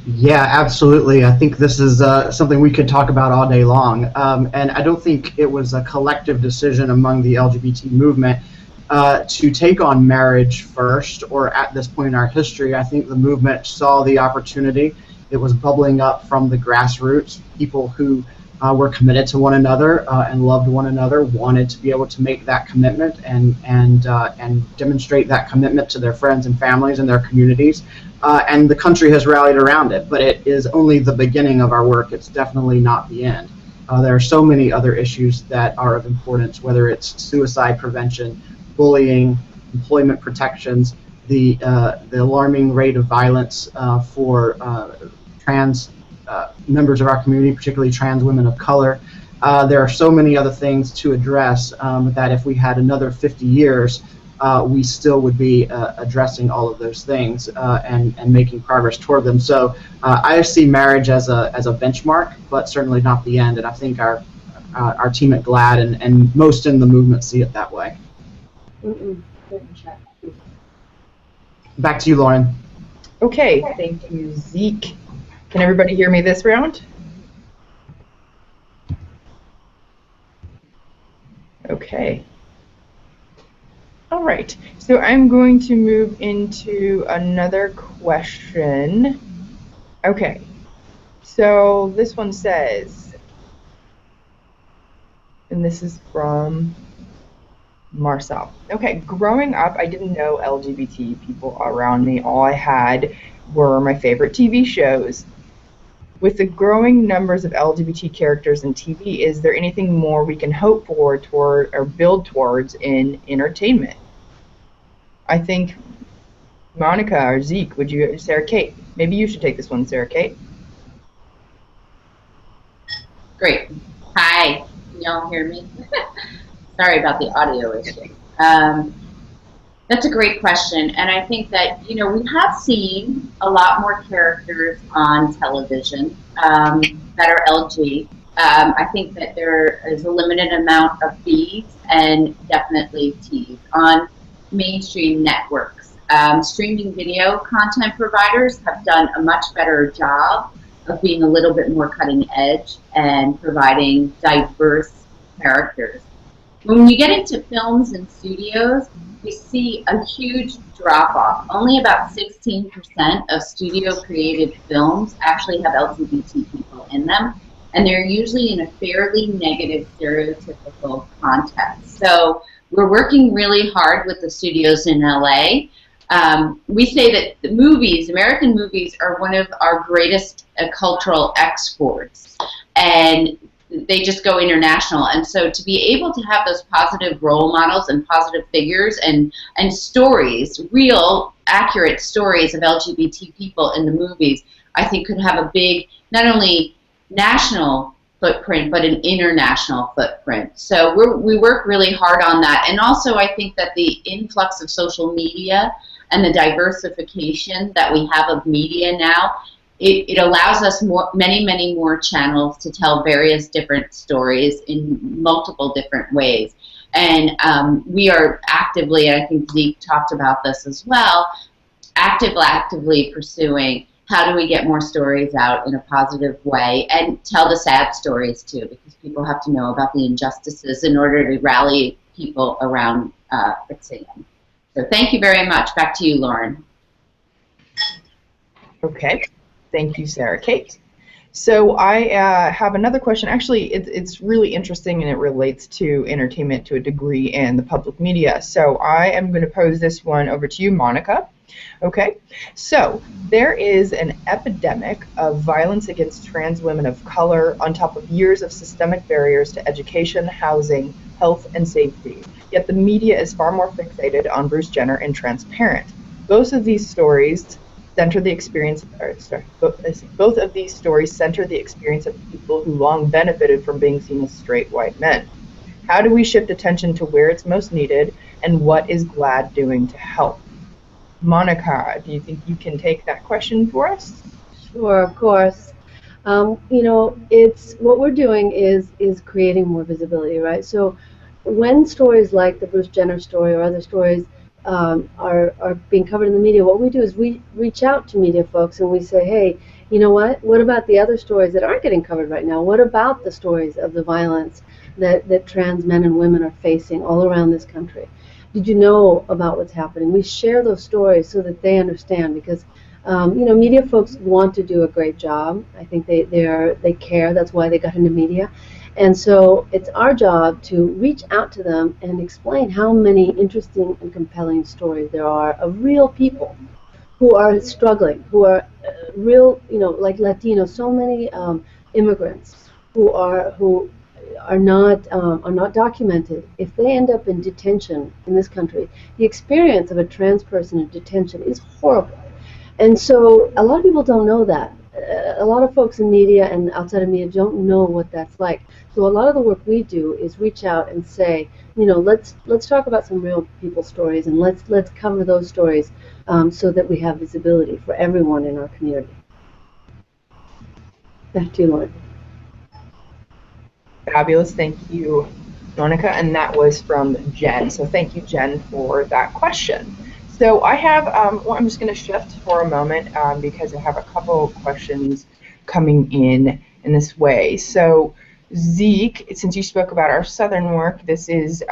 [SPEAKER 3] Yeah, absolutely. I think this is something we could talk about all day long. And I don't think it was a collective decision among the LGBT movement to take on marriage first, or at this point in our history. I think the movement saw the opportunity. It was bubbling up from the grassroots. People who were committed to one another and loved one another wanted to be able to make that commitment and demonstrate that commitment to their friends and families and their communities. And the country has rallied around it, but it is only the beginning of our work. It's definitely not the end. There are so many other issues that are of importance, whether it's suicide prevention, bullying, employment protections, the alarming rate of violence for trans members of our community, particularly trans women of color. There are so many other things to address that if we had another 50 years, we still would be addressing all of those things and making progress toward them. So I see marriage as a benchmark, but certainly not the end. And I think our team at GLAAD and most in the movement see it that way. Back to you, Lauren.
[SPEAKER 1] Okay, thank you, Zeke. Can everybody hear me this round? Okay. All right, so I'm going to move into another question. Okay, so this one says, and this is from Marcel. Okay, growing up, I didn't know LGBT people around me. All I had were my favorite TV shows. With the growing numbers of LGBT characters in TV, is there anything more we can hope for toward or build towards in entertainment? I think Monica or Zeke, would you, Sarah Kate? Maybe you should take this one, Sarah Kate.
[SPEAKER 2] Great. Hi. Can y'all hear me? Sorry about the audio issue. That's a great question, and I think that we have seen a lot more characters on television that are LG. I think that there is a limited amount of Bs and definitely Ts on mainstream networks. Streaming video content providers have done a much better job of being a little bit more cutting edge and providing diverse characters. When you get into films and studios, we see a huge drop-off. Only about 16% of studio-created films actually have LGBT people in them, and they're usually in a fairly negative, stereotypical context. So we're working really hard with the studios in LA. We say that the movies, American movies, are one of our greatest cultural exports, and they just go international. And so to be able to have those positive role models and positive figures and stories, real, accurate stories of LGBT people in the movies, I think could have a big, not only national footprint, but an international footprint. So we work really hard on that. And also I think that the influx of social media and the diversification that we have of media now, it allows us many more channels to tell various different stories in multiple different ways. And we are actively, and I think Zeke talked about this as well, actively pursuing how do we get more stories out in a positive way and tell the sad stories too, because people have to know about the injustices in order to rally people around fixing them. So thank you very much. Back to you, Lauren.
[SPEAKER 1] Okay. Thank you, Sarah Kate. So I have another question. Actually, it's really interesting, and it relates to entertainment to a degree and the public media. So I am going to pose this one over to you, Monica. Okay. So there is an epidemic of violence against trans women of color on top of years of systemic barriers to education, housing, health, and safety. Yet the media is far more fixated on Bruce Jenner and Transparent. Both of these stories center the experience. Both of these stories center the experience of people who long benefited from being seen as straight white men. How do we shift attention to where it's most needed, and what is GLAAD doing to help? Monica, do you think you can take that question for us?
[SPEAKER 4] Sure, of course. It's what we're doing is creating more visibility, right? So when stories like the Bruce Jenner story or other stories are being covered in the media, what we do is we reach out to media folks and we say, hey, you know what about the other stories that aren't getting covered right now? What about the stories of the violence that trans men and women are facing all around this country? Did you know about what's happening? We share those stories so that they understand, because media folks want to do a great job. I think they care. That's why they got into media. And so it's our job to reach out to them and explain how many interesting and compelling stories there are of real people who are struggling, who are real, like Latino, so many immigrants who are not documented. If they end up in detention in this country, the experience of a trans person in detention is horrible. And so a lot of people don't know that. A lot of folks in media and outside of media don't know what that's like. So a lot of the work we do is reach out and say, let's talk about some real people stories, and let's cover those stories so that we have visibility for everyone in our community. Back to you, Lauren.
[SPEAKER 1] Fabulous. Thank you, Monica. And that was from Jen. So thank you, Jen, for that question. So I have, well, I'm just going to shift for a moment because I have a couple questions coming in this way. So Zeke, since you spoke about our Southern work, this is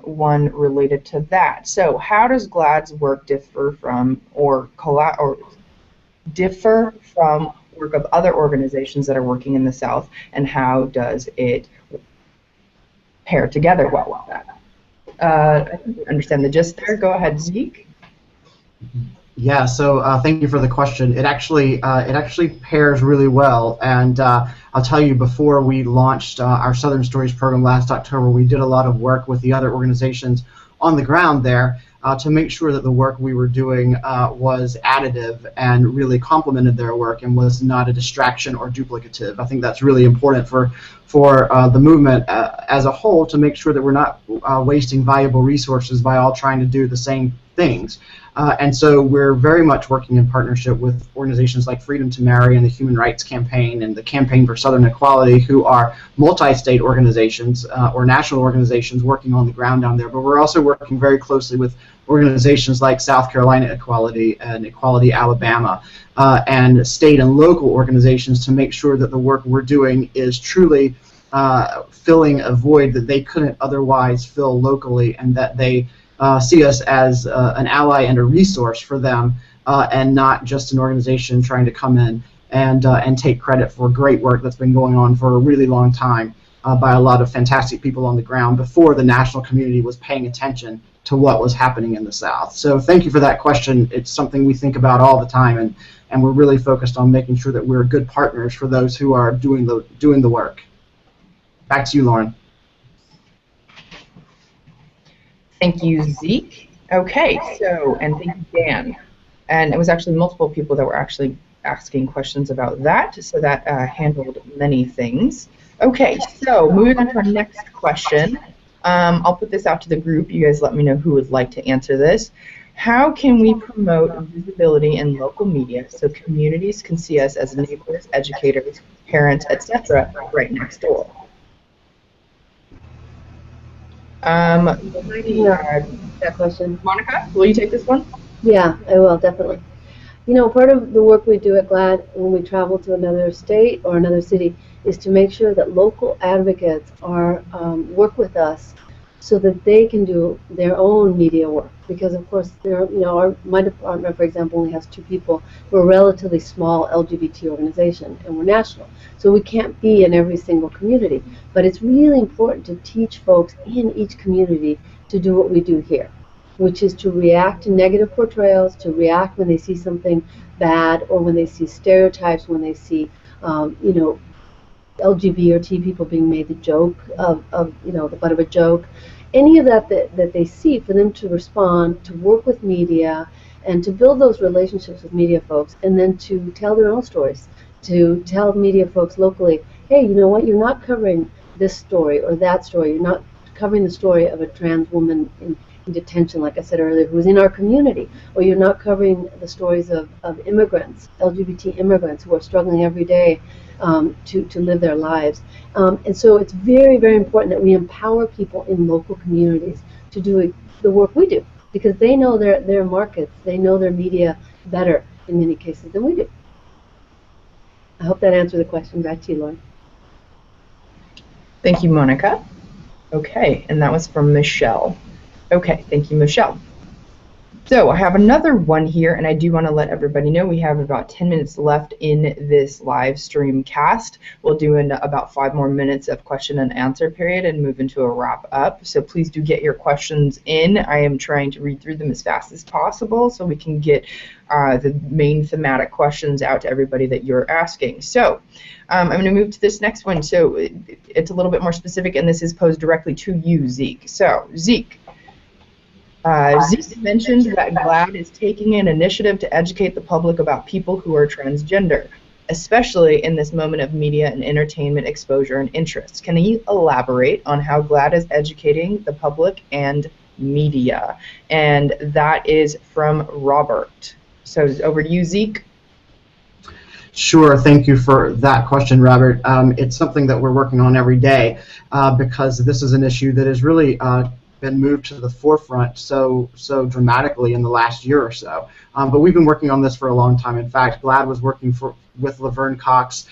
[SPEAKER 1] one related to that. So how does GLAAD's work differ from or differ from work of other organizations that are working in the South, and how does it pair together well with that? I think you understand the gist there. Go ahead, Zeke.
[SPEAKER 3] Yeah, so thank you for the question. It actually pairs really well, and I'll tell you, before we launched our Southern Stories program last October, we did a lot of work with the other organizations on the ground there to make sure that the work we were doing was additive and really complemented their work and was not a distraction or duplicative. I think that's really important for the movement as a whole, to make sure that we're not wasting valuable resources by all trying to do the same things. And so we're very much working in partnership with organizations like Freedom to Marry and the Human Rights Campaign and the Campaign for Southern Equality, who are multi-state organizations or national organizations working on the ground down there. But we're also working very closely with organizations like South Carolina Equality and Equality Alabama and state and local organizations to make sure that the work we're doing is truly filling a void that they couldn't otherwise fill locally, and that they see us as an ally and a resource for them, and not just an organization trying to come in and take credit for great work that's been going on for a really long time by a lot of fantastic people on the ground before the national community was paying attention to what was happening in the South. So thank you for that question. It's something we think about all the time, and we're really focused on making sure that we're good partners for those who are doing the work. Back to you, Lauren.
[SPEAKER 1] Thank you, Zeke. Okay, so, and thank you, Dan. And it was actually multiple people that were actually asking questions about that, so that handled many things. Okay, so moving on to our next question. I'll put this out to the group. You guys let me know who would like to answer this. How can we promote visibility in local media so communities can see us as neighbors, educators, parents, etc. right next door?
[SPEAKER 4] That question.
[SPEAKER 1] Monica, will you take this one?
[SPEAKER 4] Yeah, I will, definitely. You know, part of the work we do at GLAAD when we travel to another state or another city is to make sure that local advocates are work with us so that they can do their own media work. Because of course, my department, for example, only has 2 people. We're a relatively small LGBT organization, and we're national, so we can't be in every single community. But it's really important to teach folks in each community to do what we do here, which is to react to negative portrayals, to react when they see something bad, or when they see stereotypes, when they see, LGBT or T people being made the joke of the butt of a joke. Any of that they see, for them to respond, to work with media, and to build those relationships with media folks, and then to tell their own stories, to tell media folks locally, hey, you know what, you're not covering this story or that story, you're not covering the story of a trans woman in detention, like I said earlier, who's in our community, or you're not covering the stories of immigrants, LGBT immigrants, who are struggling every day to live their lives. And so it's very, very important that we empower people in local communities to do the work we do, because they know their markets, they know their media better in many cases than we do. I hope that answered the question. Back to you, Lauren.
[SPEAKER 1] Thank you, Monica. Okay, and that was from Michelle. Okay, thank you, Michelle. So I have another one here, and I do want to let everybody know we have about 10 minutes left in this live stream cast. We'll do about 5 more minutes of question and answer period and move into a wrap up. So please do get your questions in. I am trying to read through them as fast as possible so we can get the main thematic questions out to everybody that you're asking. So I'm going to move to this next one. So it's a little bit more specific, and this is posed directly to you, Zeke. So Zeke. Zeke mentioned that GLAAD is taking an initiative to educate the public about people who are transgender, especially in this moment of media and entertainment exposure and interest. Can you elaborate on how GLAAD is educating the public and media? And that is from Robert. So over to you, Zeke.
[SPEAKER 3] Sure, thank you for that question, Robert. It's something that we're working on every day because this is an issue that is really been moved to the forefront so dramatically in the last year or so. But we've been working on this for a long time. In fact, GLAAD was working with Laverne Cox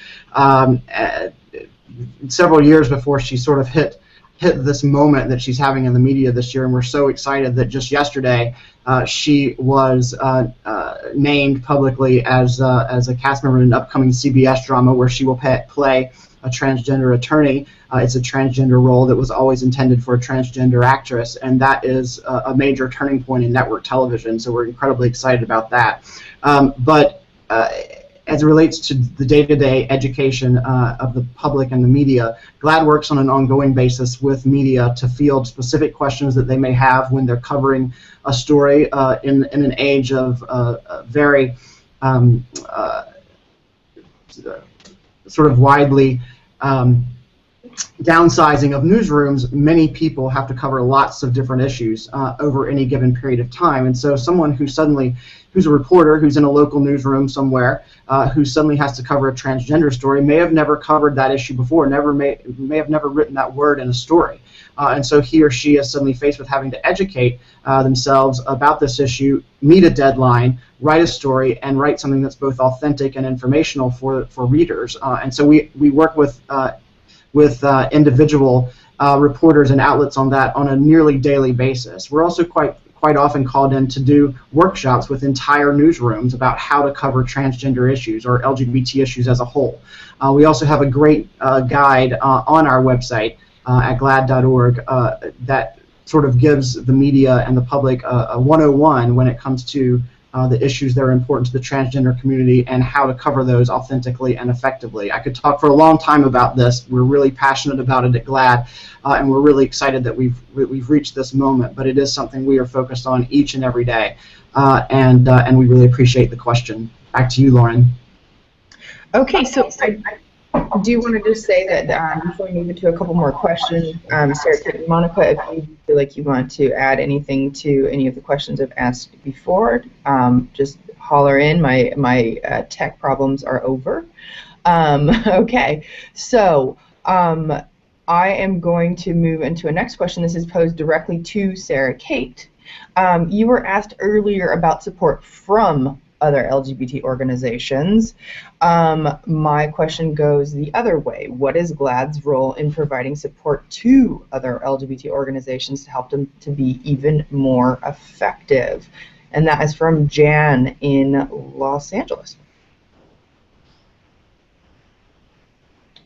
[SPEAKER 3] several years before she sort of hit this moment that she's having in the media this year, and we're so excited that just yesterday she was named publicly as a cast member in an upcoming CBS drama where she will play a transgender attorney. It's a transgender role that was always intended for a transgender actress, and that is a major turning point in network television, so we're incredibly excited about that. But as it relates to the day-to-day education of the public and the media, GLAAD works on an ongoing basis with media to field specific questions that they may have when they're covering a story in an age of very sort of widely downsizing of newsrooms. Many people have to cover lots of different issues over any given period of time, and so someone who's a reporter who's in a local newsroom somewhere who suddenly has to cover a transgender story may have never covered that issue before, may have never written that word in a story, and so he or she is suddenly faced with having to educate themselves about this issue, meet a deadline, write a story, and write something that's both authentic and informational for readers. And so we work with individual reporters and outlets on that on a nearly daily basis. We're also quite often called in to do workshops with entire newsrooms about how to cover transgender issues or LGBT issues as a whole. We also have a great guide on our website at GLAAD.org that sort of gives the media and the public a 101 when it comes to the issues that are important to the transgender community and how to cover those authentically and effectively. I could talk for a long time about this. We're really passionate about it at GLAAD, and we're really excited that we've reached this moment, but it is something we are focused on each and every day, and we really appreciate the question. Back to you, Lauren.
[SPEAKER 5] Okay, so I do want to just say that before we move into a couple more questions, Sarah, Kate, and Monica, if you feel like you want to add anything to any of the questions I've asked before, just holler in. My tech problems are over. Okay, so I am going to move into a next question. This is posed directly to Sarah Kate. You were asked earlier about support from other LGBT organizations. My question goes the other way. What is GLAAD's role in providing support to other LGBT organizations to help them to be even more effective? And that is from Jan in Los Angeles.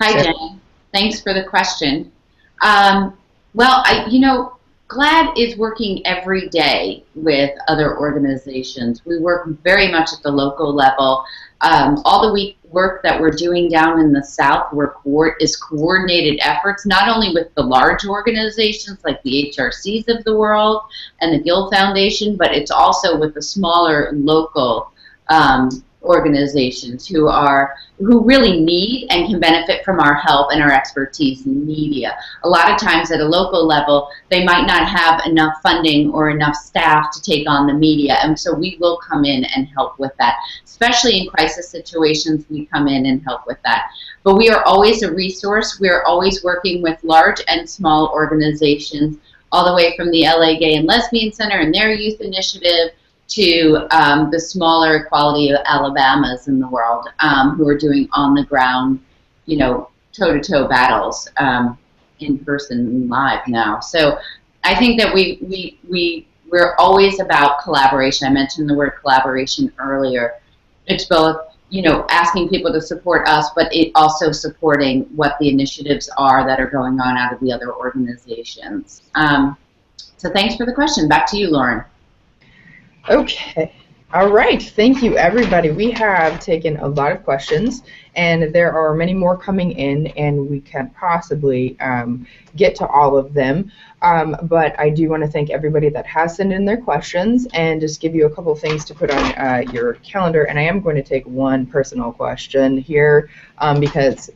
[SPEAKER 2] Hi, Jan. Thanks for the question. Well, GLAAD is working every day with other organizations. We work very much at the local level. All the work that we're doing down in the South is coordinated efforts, not only with the large organizations like the HRCs of the world and the Gill Foundation, but it's also with the smaller local organizations who really need and can benefit from our help and our expertise in media. A lot of times at a local level, they might not have enough funding or enough staff to take on the media, and so we will come in and help with that. Especially in crisis situations, we come in and help with that. But we are always a resource. We are always working with large and small organizations, all the way from the LA Gay and Lesbian Center and their youth initiative to the smaller Equality of Alabamas in the world who are doing on-the-ground, toe-to-toe battles in person and live now. So I think that we're always about collaboration. I mentioned the word collaboration earlier. It's both, asking people to support us, but it also supporting what the initiatives are that are going on out of the other organizations. So thanks for the question. Back to you, Lauren.
[SPEAKER 5] Okay. All right. Thank you, everybody. We have taken a lot of questions, and there are many more coming in, and we can't possibly get to all of them. But I do want to thank everybody that has sent in their questions and just give you a couple of things to put on your calendar. And I am going to take one personal question here because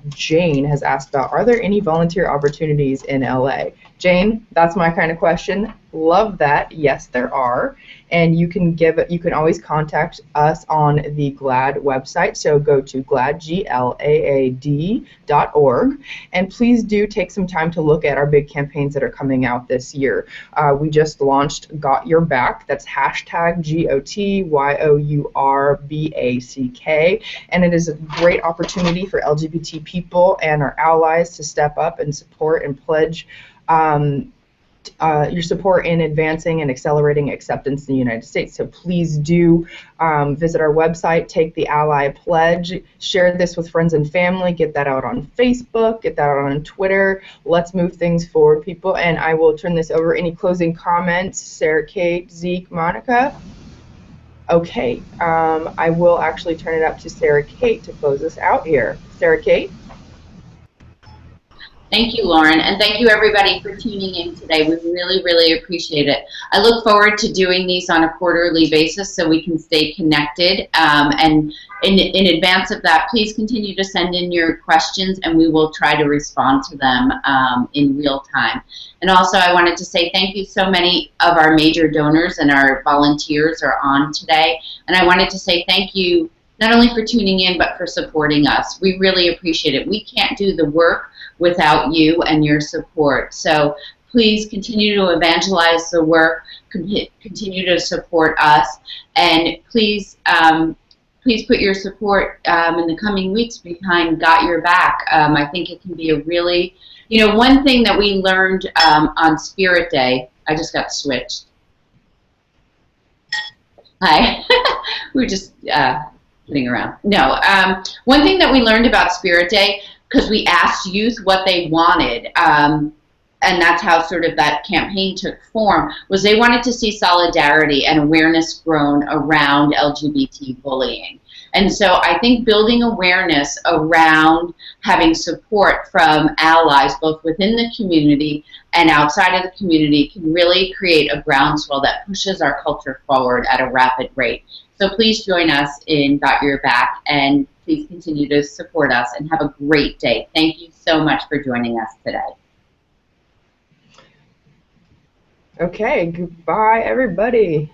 [SPEAKER 5] Jane has asked about, are there any volunteer opportunities in LA? Jane, that's my kind of question. Love that. Yes, there are. And you can always contact us on the GLAAD website. So go to GLAAD.org. And please do take some time to look at our big campaigns that are coming out this year. We just launched Got Your Back. That's hashtag GOTYOURBACK. And it is a great opportunity for LGBT people and our allies to step up and support and pledge your support in advancing and accelerating acceptance in the United States. So please do visit our website, take the Ally Pledge, share this with friends and family, get that out on Facebook, get that out on Twitter. Let's move things forward, people. And I will turn this over. Any closing comments? Sarah Kate, Zeke, Monica? Okay, I will actually turn it up to Sarah Kate to close us out here. Sarah Kate?
[SPEAKER 2] Thank you, Lauren, and thank you everybody for tuning in today. We really, really appreciate it. I look forward to doing these on a quarterly basis so we can stay connected. And in advance of that, please continue to send in your questions and we will try to respond to them in real time. And also I wanted to say thank you. So many of our major donors and our volunteers are on today. And I wanted to say thank you not only for tuning in, but for supporting us. We really appreciate it. We can't do the work without you and your support. So please continue to evangelize the work, continue to support us, and please please put your support in the coming weeks behind Got Your Back. I think it can be a really, one thing that we learned on Spirit Day, I just got switched. Hi, we were just kidding around. No, one thing that we learned about Spirit Day, because we asked youth what they wanted, and that's how sort of that campaign took form, was they wanted to see solidarity and awareness grown around LGBT bullying. And so I think building awareness around having support from allies, both within the community and outside of the community, can really create a groundswell that pushes our culture forward at a rapid rate. So please join us in Got Your Back, and please continue to support us and have a great day. Thank you so much for joining us today.
[SPEAKER 5] Okay, goodbye everybody.